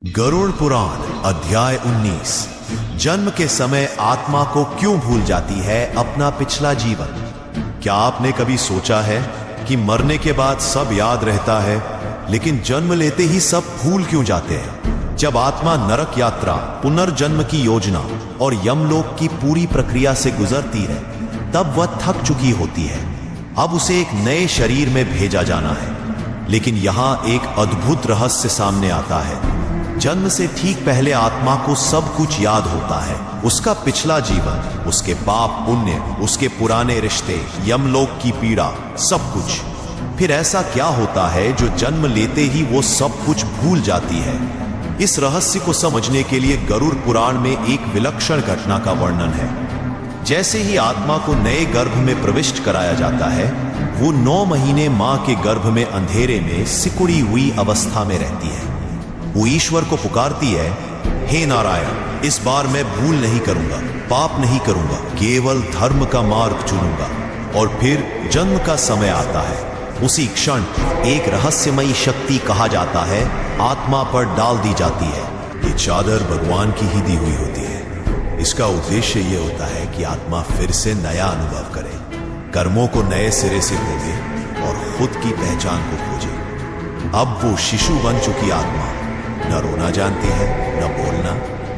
गरुड़ पुराण अध्याय 19। जन्म के समय आत्मा को क्यों भूल जाती है अपना पिछला जीवन। क्या आपने कभी सोचा है कि मरने के बाद सब याद रहता है, लेकिन जन्म लेते ही सब भूल क्यों जाते हैं। जब आत्मा नरक यात्रा, पुनर्जन्म की योजना और यमलोक की पूरी प्रक्रिया से गुजरती है, तब वह थक चुकी होती है। अब उसे एक नए शरीर में भेजा जाना है। लेकिन यहां एक अद्भुत रहस्य सामने आता है। जन्म से ठीक पहले आत्मा को सब कुछ याद होता है, उसका पिछला जीवन, उसके पाप पुण्य, उसके पुराने रिश्ते, यमलोक की पीड़ा, सब कुछ। फिर ऐसा क्या होता है जो जन्म लेते ही वो सब कुछ भूल जाती है। इस रहस्य को समझने के लिए गरुड़ पुराण में एक विलक्षण घटना का वर्णन है। जैसे ही आत्मा को नए गर्भ में प्रविष्ट कराया जाता है, वो 9 महीने मां के गर्भ में अंधेरे में सिकुड़ी हुई अवस्था में रहती है। वो ईश्वर को पुकारती है, हे नारायण, इस बार मैं भूल नहीं करूंगा, पाप नहीं करूंगा, केवल धर्म का मार्ग चुनूंगा। और फिर जन्म का समय आता है। उसी क्षण एक रहस्यमयी शक्ति, कहा जाता है, आत्मा पर डाल दी जाती है। ये चादर भगवान की ही दी हुई होती है। इसका उद्देश्य ये होता है कि आत्मा फिर से नया अनुभव करे, कर्मों को नए सिरे से भोगे और खुद की पहचान को खोजे। अब वो शिशु बन चुकी आत्मा न रोना जानती है, न बोलना,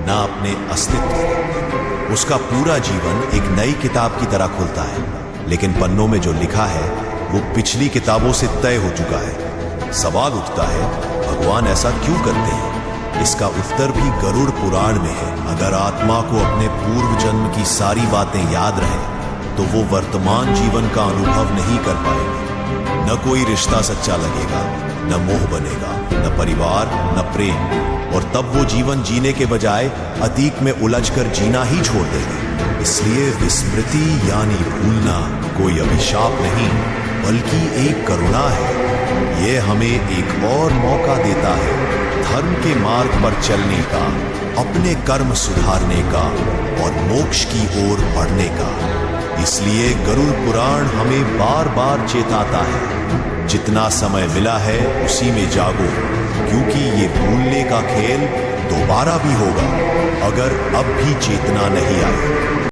न अपने अस्तित्व। उसका पूरा जीवन एक नई किताब की तरह खुलता है, लेकिन पन्नों में जो लिखा है वो पिछली किताबों से तय हो चुका है। सवाल उठता है, भगवान ऐसा क्यों करते हैं? इसका उत्तर भी गरुड़ पुराण में है। अगर आत्मा को अपने पूर्व जन्म की सारी बातें याद रहे, तो वो वर्तमान जीवन का अनुभव नहीं कर पाएगी। न कोई रिश्ता सच्चा लगेगा, न मोह बनेगा, न परिवार, न प्रेम। और तब वो जीवन जीने के बजाय अतीत में उलझकर जीना ही छोड़ देगा। इसलिए विस्मृति यानी भूलना कोई अभिशाप नहीं, बल्कि एक करुणा है। ये हमें एक और मौका देता है धर्म के मार्ग पर चलने का, अपने कर्म सुधारने का और मोक्ष की ओर बढ़ने का। इसलिए गरुड़ पुराण हमें बार बार चेताता है, जितना समय मिला है उसी में जागो, क्योंकि ये भूलने का खेल दोबारा भी होगा अगर अब भी चेतना नहीं आई।